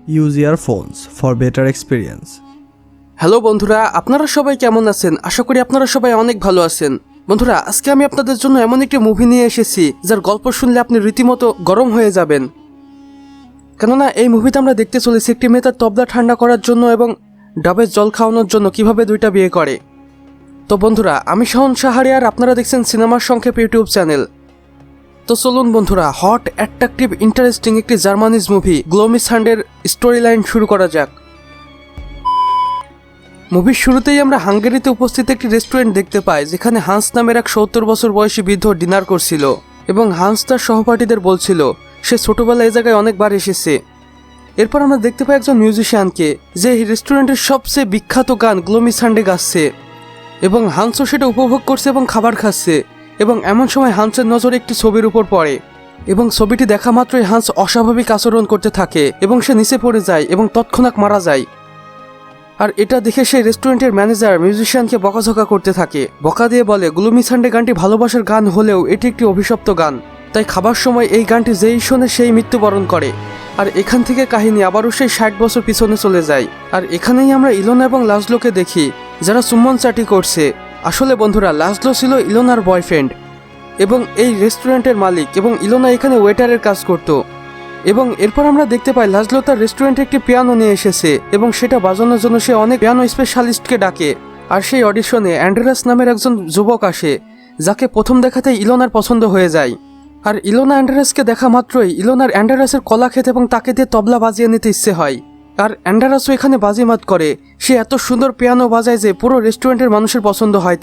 Use your phones for better experience. Hello বন্ধুরা, আপনারা সবাই কেমন আছেন? আশা করি আপনারা সবাই অনেক ভালো আছেন। বন্ধুরা, আজকে আমি আপনাদের জন্য এমন একটি মুভি নিয়ে এসেছি যার গল্প শুনলে আপনি রীতিমতো গরম হয়ে যাবেন। কেননা এই মুভিতে আমরা দেখতে চলেছি একটি মেয়ে তার তবলা ঠান্ডা করার জন্য এবং ডাবের জল খাওয়ানোর জন্য কিভাবে দুইটা বিয়ে করে। তো বন্ধুরা, আমি শাওন সাহারি আর আপনারা দেখছেন সিনেমার সংক্ষেপ ইউটিউব চ্যানেল। তো চলুন বন্ধুরা, হট অ্যাট্রাকটিভ ইন্টারেস্টিং একটি জার্মানিজ মুভি গ্লোমিসান্ডের স্টোরি লাইন শুরু করা যাক। মুভির শুরুতেই আমরা হাঙ্গেরিতে উপস্থিত একটি রেস্টুরেন্ট দেখতে পাই, যেখানে হান্স নামের এক 70 বছর বয়সী বৃদ্ধ ডিনার করছিল এবং হান্স তার সহপাঠীদের বলছিল সে ছোটবেলায় এই জায়গায় অনেকবার এসেছে। এরপর আমরা দেখতে পাই একজন মিউজিশিয়ানকে, যে এই রেস্টুরেন্টের সবচেয়ে বিখ্যাত গান গ্লোমিসান্ডে গাচ্ছে এবং হান্সও সেটা উপভোগ করছে এবং খাবার খাচ্ছে। এবং এমন সময় হান্সের নজর একটি ছবির উপর পড়ে এবং ছবিটি দেখা মাত্রই হান্স অস্বাভাবিক আচরণ করতে থাকে এবং সে নিচে পড়ে যায় এবং তৎক্ষণাৎ মারা যায়। আর এটা দেখে সেই রেস্টুরেন্টের ম্যানেজার মিউজিশিয়ানকে বকাঝকা করতে থাকে, বকা দিয়ে বলে গ্লোমিসান্ডে গানটি ভালোবাসার গান হলেও এটি একটি অভিশপ্ত গান, তাই খাবার সময় এই গানটি যেই শোনে সেই মৃত্যুবরণ করে। আর এখান থেকে কাহিনী আবারও সেই 60 বছর পিছনে চলে যায়। আর এখানেই আমরা ইলোনা এবং লাজলোকে দেখি যারা চুম্বন চাটি করছে। আসলে বন্ধুরা, লাজলো ছিল ইলোনার বয়ফ্রেন্ড এবং এই রেস্টুরেন্টের মালিক, এবং ইলোনা এখানে ওয়েটারের কাজ করত। এবং এরপর আমরা দেখতে পাই লাজলো তার রেস্টুরেন্টে একটি পিয়ানো নিয়ে এসেছে এবং সেটা বাজানোর জন্য সে অনেক পিয়ানো স্পেশালিস্টকে ডাকে। আর সেই অডিশনে অ্যান্ড্রেরাস নামের একজন যুবক আসে, যাকে প্রথম দেখাতেই ইলোনার পছন্দ হয়ে যায়। আর ইলোনা অ্যান্ড্রেরাসকে দেখা মাত্রই ইলোনার অ্যান্ড্রেরাসের কলা খেতে এবং তাকে দিয়ে তবলা বাজিয়ে নিতে ইচ্ছে হয়। আর অ্যান্ড্রেরাসও এখানে বাজিমাত করে, সে এত সুন্দর পিয়ানো বাজায় যে পুরো রেস্টুরেন্টের মানুষের পছন্দ হয়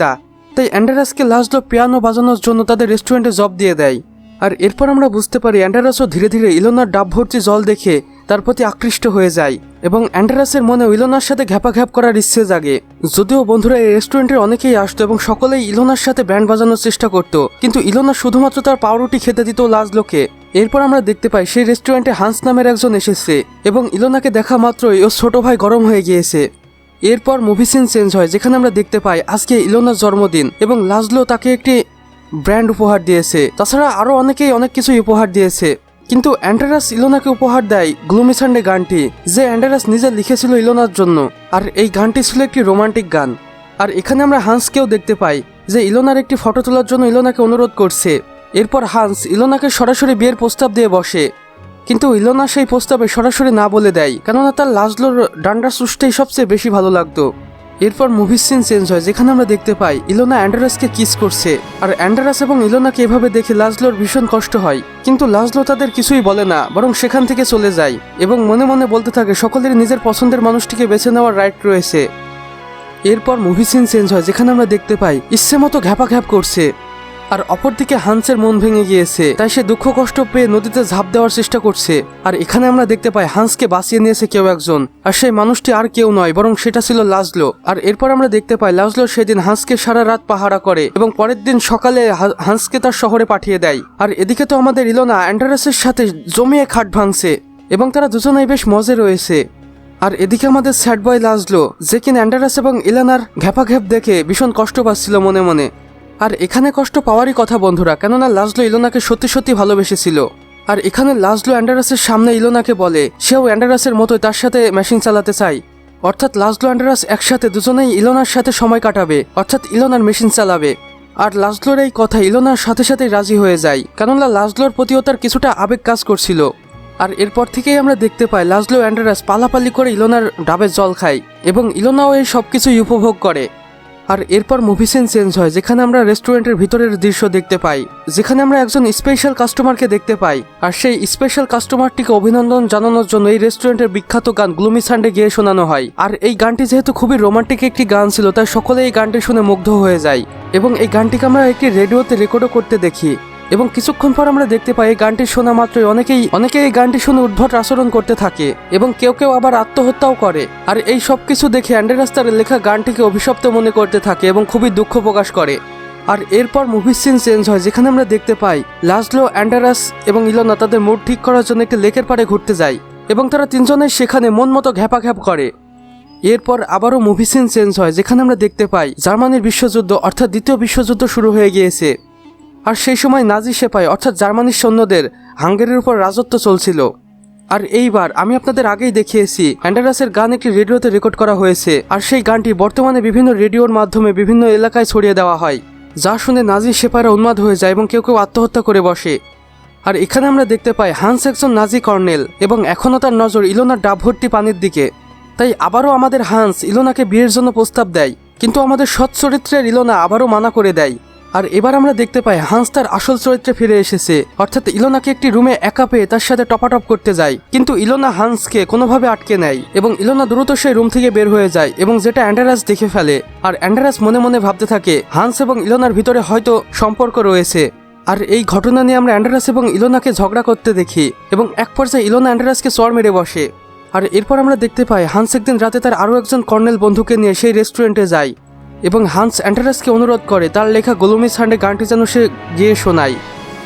তাই অ্যান্ড্রেরাসকে লাজলো পিয়ানো বাজানোর জন্য তাদের রেস্টুরেন্টে জব দিয়ে দেয়। আর এরপর আমরা বুঝতে পারি অ্যান্ড্রেরাসও ধীরে ধীরে ইলোনার ডাব ভর্তি জল দেখে তার প্রতি আকৃষ্ট হয়ে যায় এবং অ্যান্ড্রেরাসের মনে ইলোনার সাথে ঘ্যাপাঘ্যাপ করার ইচ্ছে জাগে। যদিও বন্ধুরা, এই রেস্টুরেন্টের অনেকেই আসতো এবং সকলেই ইলোনার সাথে ব্যান্ড বাজানোর চেষ্টা করত, কিন্তু ইলোনা শুধুমাত্র তার পাউরুটি খেতে দিত লাজলোকে। এরপর আমরা দেখতে পাই সেই রেস্টুরেন্টে হান্স নামের একজন এসেছে এবং ইলোনাকে দেখা মাত্রই ওর ছোট ভাই গরম হয়ে গিয়েছে। এরপর মুভি সিন চেঞ্জ হয়, যেখানে আমরা দেখতে পাই আজকে ইলোনার জন্মদিন এবং লাজলো তাকে একটি ব্র্যান্ড উপহার দিয়েছে। তাছাড়া আরও অনেকেই অনেক কিছুই উপহার দিয়েছে, কিন্তু অ্যান্ড্রেরাস ইলোনাকে উপহার দেয় গ্লোমিসান্ডে গানটি, যে অ্যান্ড্রেরাস নিজে লিখেছিল ইলোনার জন্য। আর এই গানটি ছিল একটি রোমান্টিক গান। আর এখানে আমরা হান্সকেও দেখতে পাই, যে ইলোনার একটি ফটো তোলার জন্য ইলোনাকে অনুরোধ করছে। এরপর হান্স ইলোনাকে সরাসরি বিয়ের প্রস্তাব দিয়ে বসে, কিন্তু ইলোনা সেই প্রস্তাবে সরাসরি না বলে দেয়, কেননা তার লাজলোর ডান্ডা সুষ্টেই সবচেয়ে বেশি ভালো লাগতো। এরপর মুভির সিন চেঞ্জ হয়, যেখানে আমরা দেখতে পাই ইলোনা অ্যান্ড্রেরাসকে কিস করছে। আর অ্যান্ড্রেরাস এবং ইলোনাকে এভাবে দেখে লাজলোর ভীষণ কষ্ট হয়, কিন্তু লাজলো তাদের কিছুই বলে না, বরং সেখান থেকে চলে যায় এবং মনে মনে বলতে থাকে সকলের নিজের পছন্দের মানুষটিকে বেছে নেওয়ার রাইট রয়েছে। এরপর মুভি সিন চেঞ্জ হয়, যেখানে আমরা দেখতে পাই ইচ্ছে মতো ঘ্যাপাঘ্যাপ করছে। আর অপরদিকে হান্সের মন ভেঙে গিয়েছে, তাই সে দুঃখ কষ্ট পেয়ে নদীতে ঝাঁপ দেওয়ার চেষ্টা করছে। আর এখানে আমরা দেখতে পাই হান্সকে বাঁচিয়ে নিয়েছে কেউ একজন, আর সেই মানুষটি আর কেউ নয়, বরং সেটা ছিল লাজলো। আর এরপর আমরা দেখতে পাই লাজলো সেদিন হান্সকে সারা রাত পাহারা করে এবং পরের দিন সকালে হান্সকে তার শহরে পাঠিয়ে দেয়। আর এদিকে তো আমাদের ইলোনা অ্যান্ড্রেরাসের সাথে জমিয়ে খাট ভাঙছে এবং তারা দুজনেই বেশ মজে রয়েছে। আর এদিকে আমাদের স্যাড বয় লাজলো, যে কিনা অ্যান্ড্রেরাস এবং ইলোনার ঘ্যাপাঘ্যাপ দেখে ভীষণ কষ্ট পাচ্ছিল মনে মনে। আর এখানে কষ্ট পাওয়ারই কথা বন্ধুরা, কেননা লাজলো ইলোনাকে সত্যি সত্যি ভালোবেসেছিল। আর এখানে লাজলো অ্যান্ড্রেরাসের সামনে ইলোনাকে বলে সেও অ্যান্ড্রেরাসের মতোই তার সাথে মেশিন চালাতে চায়, অর্থাৎ লাজলো অ্যান্ড্রেরাস একসাথে দুজনেই ইলোনার সাথে সময় কাটাবে, অর্থাৎ ইলোনার মেশিন চালাবে। আর লাজলোর এই কথা ইলোনার সাথে সাথেই রাজি হয়ে যায়, কেননা লাজলোর প্রতিও তার কিছুটা আবেগ কাজ করছিল। আর এরপর থেকেই আমরা দেখতে পাই লাজলো অ্যান্ড্রেরাস পালাপালি করে ইলোনার ডাবের জল খায় এবং ইলোনাও এই সব কিছুই উপভোগ করে। আর এরপর মুভি সিন চেঞ্জ হয়, যেখানে আমরা রেস্টুরেন্টের ভিতরের দৃশ্য দেখতে পাই, যেখানে আমরা একজন স্পেশাল কাস্টমারকে দেখতে পাই। আর সেই স্পেশাল কাস্টমারটিকে অভিনন্দন জানানোর জন্য এই রেস্টুরেন্টের বিখ্যাত গান গ্লোমিসান্ডে গিয়ে শোনানো হয়। আর এই গানটি যেহেতু খুবই রোমান্টিক একটি গান ছিল, তাই সকলে এই গানটি শুনে মুগ্ধ হয়ে যায় এবং এই গানটিকে আমরা একটি রেডিওতে রেকর্ডও করতে দেখি। এবং কিছুক্ষণ পর আমরা দেখতে পাই এই গানটি শোনা মাত্রই অনেকেই এই গানটি শুনে উদ্ভট আচরণ করতে থাকে এবং কেউ কেউ আবার আত্মহত্যাও করে। আর এই সব কিছু দেখে অ্যান্ড্রেরাস তার লেখা গানটিকে অভিশপ্ত মনে করতে থাকে এবং খুবই দুঃখ প্রকাশ করে। আর এরপর মুভির সিন চেঞ্জ হয়, যেখানে আমরা দেখতে পাই লাজলো, অ্যান্ড্রেরাস এবং ইলোনা তাদের মুড ঠিক করার জন্য একটি লেকের পাড়ে ঘুরতে যায় এবং তারা তিনজনের সেখানে মন মতো ঘ্যাপাঘ্যাপ করে। এরপর আবারও মুভি সিন চেঞ্জ হয়, যেখানে আমরা দেখতে পাই জার্মানির বিশ্বযুদ্ধ অর্থাৎ দ্বিতীয় বিশ্বযুদ্ধ শুরু হয়ে গিয়েছে। আর সেই সময় নাজি সেপাই অর্থাৎ জার্মানির সৈন্যদের হাঙ্গেরির উপর রাজত্ব চলছিল। আর এইবার আমি আপনাদের আগেই দেখিয়েছি অ্যান্ডারাসের গান একটি রেডিওতে রেকর্ড করা হয়েছে, আর সেই গানটি বর্তমানে বিভিন্ন রেডিওর মাধ্যমে বিভিন্ন এলাকায় ছড়িয়ে দেওয়া হয়, যা শুনে নাজি সেপাইরা উন্মাদ হয়ে যায় এবং কেউ কেউ আত্মহত্যা করে বসে। আর এখানে আমরা দেখতে পাই হান্স একজন নাজি কর্নেল এবং এখনও তার নজর ইলোনার ডাব ভর্তি পানির দিকে। তাই আবারও আমাদের হান্স ইলোনাকে বিয়ের জন্য প্রস্তাব দেয়, কিন্তু আমাদের সৎ চরিত্রের ইলোনা আবারও মানা করে দেয়। আর এবার আমরা দেখতে পাই হান্স তার আসল চরিত্রে ফিরে এসেছে, অর্থাৎ ইলোনাকে একটি রুমে একা পেয়ে তার সাথে টপাটপ করতে যায়, কিন্তু ইলোনা হান্সকে কোনোভাবে আটকে নেয় এবং ইলোনা দ্রুত সেই রুম থেকে বের হয়ে যায় এবং যেটা অ্যান্ডারাস দেখে ফেলে। আর অ্যান্ডারাস মনে মনে ভাবতে থাকে হান্স এবং ইলোনার ভিতরে হয়তো সম্পর্ক রয়েছে। আর এই ঘটনা নিয়ে আমরা অ্যান্ডারাস এবং ইলোনাকে ঝগড়া করতে দেখি এবং এক পর্যায়ে ইলোনা অ্যান্ডারাসকে চড় মেরে বসে। আর এরপর আমরা দেখতে পাই হান্স একদিন রাতে তার আরও একজন কর্নেল বন্ধুকে নিয়ে সেই রেস্টুরেন্টে যায় এবং হান্স অ্যান্ডারাসকে অনুরোধ করে তার লেখা গ্লোমি সানডে গানটি যেন সে গিয়ে শোনায়,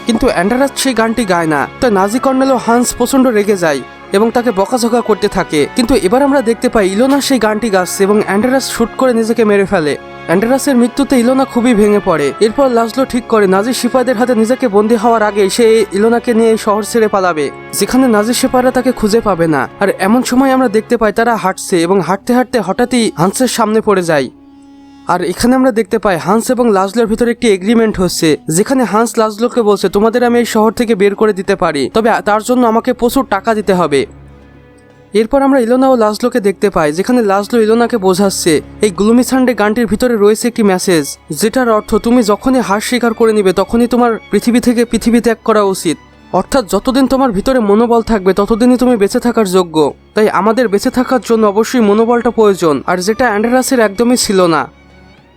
কিন্তু অ্যান্ডারাস সেই গানটি গায় না। তো নাজি কর্নেল ও হান্স প্রচণ্ড রেগে যায় এবং তাকে বকাঝকা করতে থাকে, কিন্তু এবার আমরা দেখতে পাই ইলোনা সেই গানটি গাচ্ছে এবং অ্যান্ডারাস শুট করে নিজেকে মেরে ফেলে। অ্যান্ডারাসের মৃত্যুতে ইলোনা খুবই ভেঙে পড়ে। এরপর লাজলো ঠিক করে নাজি সিপাহীদের হাতে নিজেকে বন্দী হওয়ার আগে সে ইলোনাকে নিয়ে শহর ছেড়ে পালাবে, যেখানে নাজি সিপাহীরা তাকে খুঁজে পাবে না। আর এমন সময় আমরা দেখতে পাই তারা হাঁটছে এবং হাঁটতে হাঁটতে হঠাৎই হান্সের সামনে পড়ে যায়। আর এখানে আমরা দেখতে পাই হান্স এবং লাজলোর ভিতরে একটি এগ্রিমেন্ট হচ্ছে, যেখানে হান্স লাজলোকে বলছে তোমাদের আমি এই শহর থেকে বের করে দিতে পারি, তবে তার জন্য আমাকে প্রচুর টাকা দিতে হবে। এরপর আমরা ইলোনা ও লাজলোকে দেখতে পাই, যেখানে লাজলো ইলোনাকে বোঝাচ্ছে এই গ্লুমি সানডে গানটির ভিতরে রয়েছে একটি মেসেজ, যেটার অর্থ তুমি যখনই হার স্বীকার করে নিবে তখনই তোমার পৃথিবী থেকে পৃথিবী ত্যাগ করা উচিত, অর্থাৎ যতদিন তোমার ভিতরে মনোবল থাকবে ততদিনই তুমি বেঁচে থাকার যোগ্য। তাই আমাদের বেঁচে থাকার জন্য অবশ্যই মনোবলটা প্রয়োজন, আর যেটা অ্যান্ডারাসের একদমই ছিল না।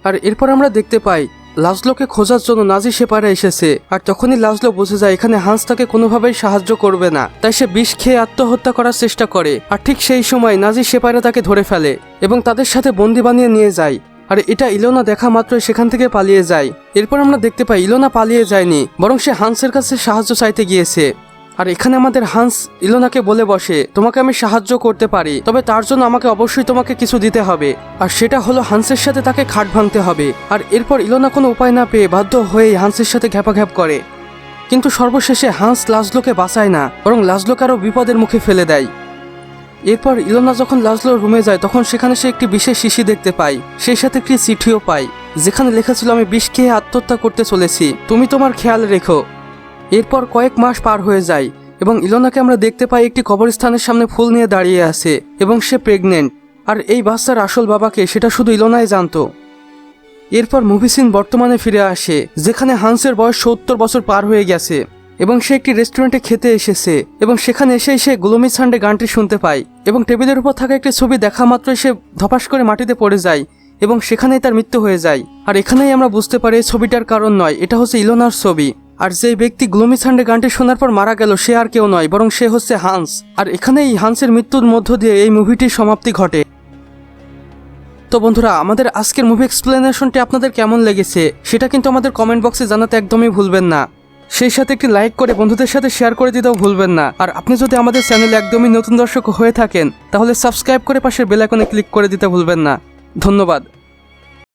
আর এরপর আমরা দেখতে পাই লাজলোকে খোঁজার জন্য নাজি সেপাইরা এসেছে, আর তখনই লাজলো বুঝে যায় এখানে হান্স তাকে কোনোভাবেই সাহায্য করবে না, তাই সে বিষ খেয়ে আত্মহত্যা করার চেষ্টা করে। আর ঠিক সেই সময় নাজি সেপাইরা তাকে ধরে ফেলে এবং তাদের সাথে বন্দি বানিয়ে নিয়ে যায়। আর এটা ইলোনা দেখা মাত্রই সেখান থেকে পালিয়ে যায়। এরপর আমরা দেখতে পাই ইলোনা পালিয়ে যায়নি, বরং সে হান্সের কাছে সাহায্য চাইতে গিয়েছে। আর এখানে আমাদের হান্স ইলোনাকে বলে বসে তোমাকে আমি সাহায্য করতে পারি, তবে তার জন্য আমাকে অবশ্যই তোমাকে কিছু দিতে হবে, আর সেটা হলো হান্সের সাথে তাকে খাট ভাঙতে হবে। আর এরপর ইলোনা কোনো উপায় না পেয়ে বাধ্য হয়ে হান্সের সাথে ঘ্যাপাঘ্যাপ করে, কিন্তু সর্বশেষে হান্স লাজলোকে বাঁচায় না, বরং লাজলোকে আরও বিপদের মুখে ফেলে দেয়। এরপর ইলোনা যখন লাজলোর রুমে যায় তখন সেখানে সে একটি বিশেষ শিশি দেখতে পায়, সেই সাথে একটি চিঠিও পায়, যেখানে লেখা ছিল আমি বিষ খেয়ে আত্মহত্যা করতে চলেছি, তুমি তোমার খেয়াল রেখো। এরপর কয়েক মাস পার হয়ে যায় এবং ইলোনাকে আমরা দেখতে পাই একটি কবরস্থানের সামনে ফুল নিয়ে দাঁড়িয়ে আছে এবং সে প্রেগনেন্ট। আর এই বাচ্চার আসল বাবাকে সেটা শুধু ইলোনাই জানতো। এরপর মুভি সিন বর্তমানে ফিরে আসে, যেখানে হান্সের বয়স 70 বছর পার হয়ে গেছে এবং সে একটি রেস্টুরেন্টে খেতে এসেছে এবং সেখানে এসেই সে গ্লোমি সানডে গানটি শুনতে পায় এবং টেবিলের উপর থাকা একটি ছবি দেখা মাত্রই সে ধপাস করে মাটিতে পড়ে যায় এবং সেখানেই তার মৃত্যু হয়ে যায়। আর এখানেই আমরা বুঝতে পারি এই ছবিটার কারণ নয়, এটা হচ্ছে ইলোনার ছবি। আর যেই ব্যক্তি গ্লোমি সানডে গানটি শোনার পর মারা গেল সে আর কেউ নয়, বরং সে হচ্ছে হান্স। আর এখানেই হান্সের মৃত্যুর মধ্য দিয়ে এই মুভিটির সমাপ্তি ঘটে। তো বন্ধুরা, আমাদের আজকের মুভি এক্সপ্লেনেশনটি আপনাদের কেমন লেগেছে সেটা কিন্তু আমাদের কমেন্ট বক্সে জানাতে একদমই ভুলবেন না। সেই সাথে একটি লাইক করে বন্ধুদের সাথে শেয়ার করে দিতেও ভুলবেন না। আর আপনি যদি আমাদের চ্যানেলে একদমই নতুন দর্শক হয়ে থাকেন তাহলে সাবস্ক্রাইব করে পাশের বেল আইকনে ক্লিক করে দিতে ভুলবেন না। ধন্যবাদ।